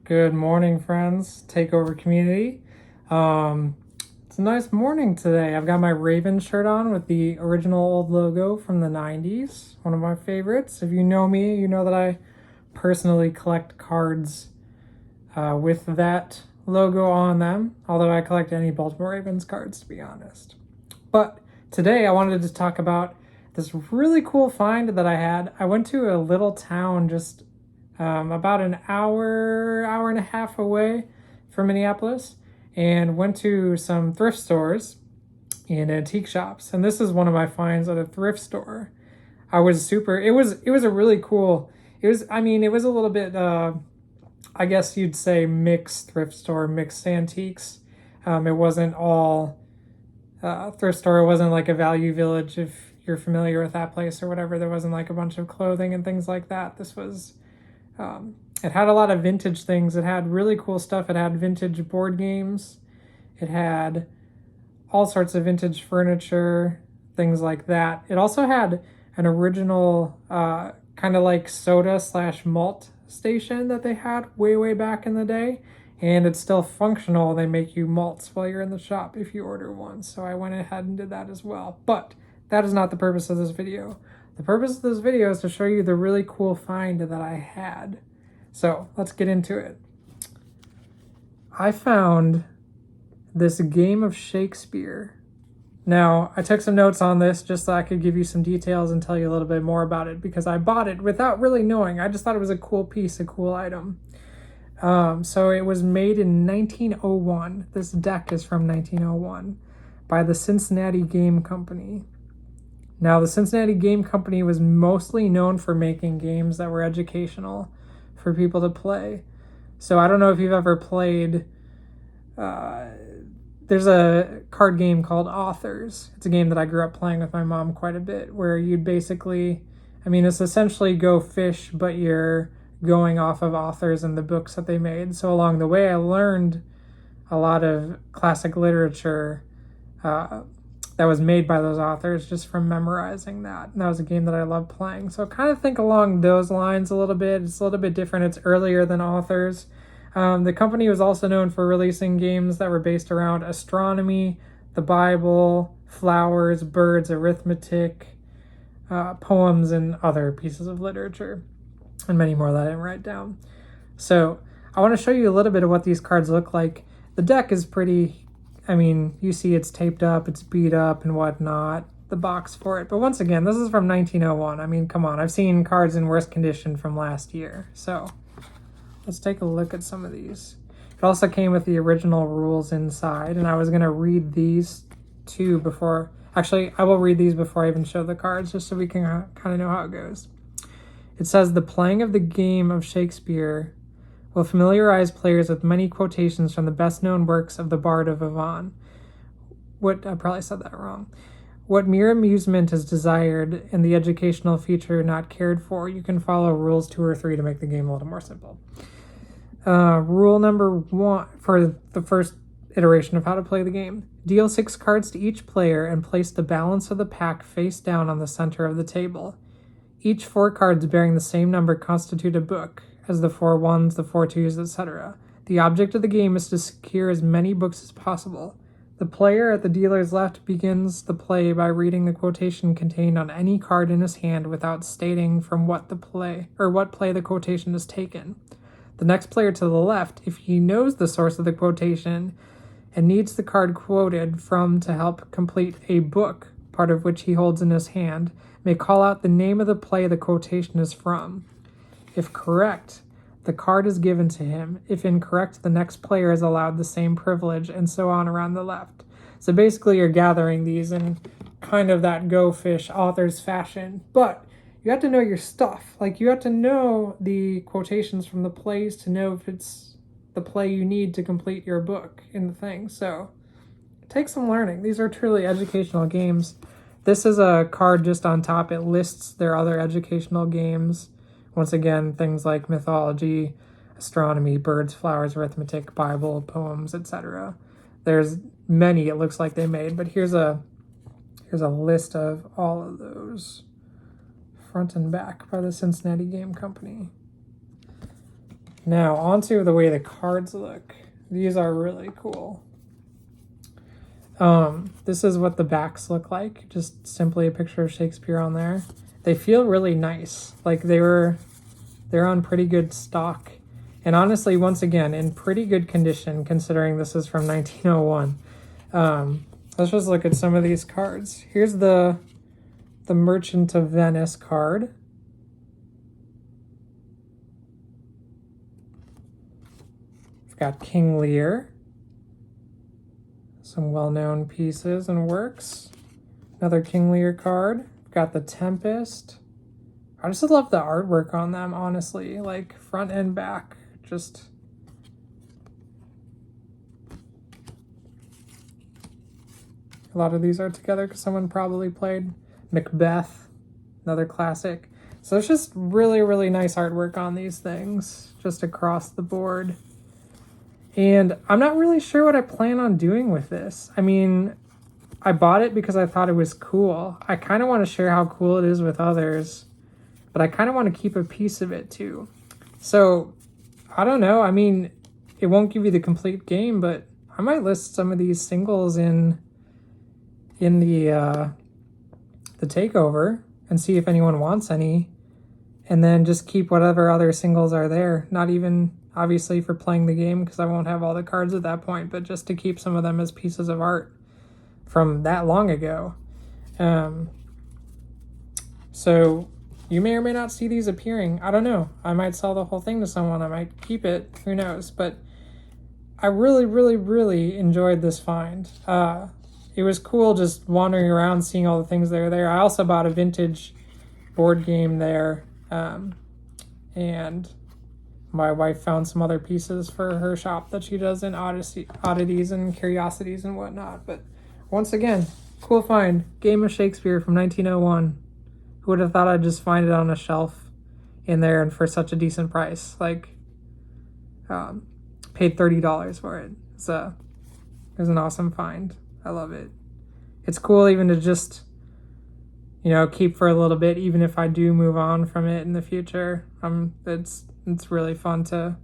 Good morning, friends. Takeover community. It's a nice morning today. I've got my Raven shirt on with the original old logo from the 90s. One of my favorites. If you know me, you know that I personally collect cards with that logo on them. Although I collect any Baltimore Ravens cards, to be honest. But today I wanted to talk about this really cool find that I had. I went to a little town just about an hour and a half away from Minneapolis, and went to some thrift stores and antique shops. And this is one of my finds at a thrift store. It was a really cool, it was a little bit, I guess you'd say mixed thrift store, mixed antiques. It wasn't all thrift store. It wasn't like a Value Village, if you're familiar with that place or whatever. There wasn't like a bunch of clothing and things like that. This was it had a lot of vintage things. It had really cool stuff. It had vintage board games. It had all sorts of vintage furniture, things like that. It also had an original kind of like soda / malt station that they had way back in the day. And it's still functional. They make you malts while you're in the shop if you order one. So I went ahead and did that as well. But that is not the purpose of this video. The purpose of this video is to show you the really cool find that I had. So let's get into it. I found this game of Shakespeare. Now, I took some notes on this just so I could give you some details and tell you a little bit more about it, because I bought it without really knowing. I just thought it was a cool piece, a cool item. So it was made in 1901. This deck is from 1901 by the Cincinnati Game Company. Now, the Cincinnati Game Company was mostly known for making games that were educational for people to play. So I don't know if you've ever played, there's a card game called Authors. It's a game that I grew up playing with my mom quite a bit, where you'd basically, it's essentially Go Fish, but you're going off of authors and the books that they made. So along the way, I learned a lot of classic literature that was made by those authors just from memorizing that. And that was a game that I loved playing. So kind of think along those lines a little bit. It's a little bit different. It's earlier than Authors. The company was also known for releasing games that were based around astronomy, the Bible, flowers, birds, arithmetic, poems, and other pieces of literature, and many more that I didn't write down. So I want to show you a little bit of what these cards look like. The deck is pretty, you see it's taped up, it's beat up and whatnot, the box for it. But once again, this is from 1901. Come on, I've seen cards in worse condition from last year. So let's take a look at some of these. It also came with the original rules inside, and I was going to read these too before, actually, I will read these before I even show the cards, just so we can kind of know how it goes. It says, the playing of the game of Shakespeare will familiarize players with many quotations from the best-known works of the Bard of Avon. I probably said that wrong. What mere amusement is desired and the educational feature not cared for, you can follow rules 2 or 3 to make the game a little more simple. Rule number 1 for the first iteration of how to play the game. Deal 6 cards to each player and place the balance of the pack face down on the center of the table. Each 4 cards bearing the same number constitute a book, as the 4 ones, the 4 twos, etc. The object of the game is to secure as many books as possible. The player at the dealer's left begins the play by reading the quotation contained on any card in his hand without stating from what play the quotation is taken. The next player to the left, if he knows the source of the quotation and needs the card quoted from to help complete a book, part of which he holds in his hand, may call out the name of the play the quotation is from. If correct, the card is given to him. If incorrect, the next player is allowed the same privilege, and so on around the left. So basically you're gathering these in kind of that Go Fish Authors fashion, but you have to know your stuff. Like, you have to know the quotations from the plays to know if it's the play you need to complete your book in the thing. So take some learning. These are truly educational games. This is a card just on top. It lists their other educational games. Once again, things like mythology, astronomy, birds, flowers, arithmetic, Bible, poems, etc. There's many it looks like they made, but here's a list of all of those, front and back, by the Cincinnati Game Company. Now, onto the way the cards look. These are really cool. This is what the backs look like. Just simply a picture of Shakespeare on there. They feel really nice. Like they're on pretty good stock. And honestly, once again, in pretty good condition, considering this is from 1901. Let's just look at some of these cards. Here's the Merchant of Venice card. We've got King Lear. Some well-known pieces and works. Another King Lear card. We've got the Tempest. I just love the artwork on them, honestly. Like front and back. Just a lot of these are together because someone probably played Macbeth, another classic. So it's just really, really nice artwork on these things, just across the board. And I'm not really sure what I plan on doing with this. I mean, I bought it because I thought it was cool. I kind of want to share how cool it is with others, but I kind of want to keep a piece of it too. So, I don't know. I mean, it won't give you the complete game, but I might list some of these singles in the takeover and see if anyone wants any, and then just keep whatever other singles are there. Not even obviously for playing the game because I won't have all the cards at that point, but just to keep some of them as pieces of art from that long ago. So you may or may not see these appearing. I don't know. I might sell the whole thing to someone. I might keep it. Who knows? But I really, really, really enjoyed this find. It was cool just wandering around, seeing all the things that are there. I also bought a vintage board game there. And my wife found some other pieces for her shop that she does in oddities and curiosities and whatnot. But once again, cool find. Game of Shakespeare from 1901. Who would have thought I'd just find it on a shelf in there and for such a decent price? Like, paid $30 for it. So it was an awesome find. I love it. It's cool even to just, keep for a little bit, even if I do move on from it in the future. It's really fun to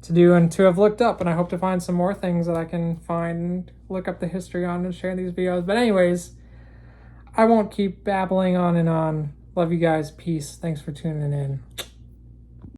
do and to have looked up, and I hope to find some more things that I can find and look up the history on and share these videos. But anyways, I won't keep babbling on and on. Love you guys. Peace. Thanks for tuning in.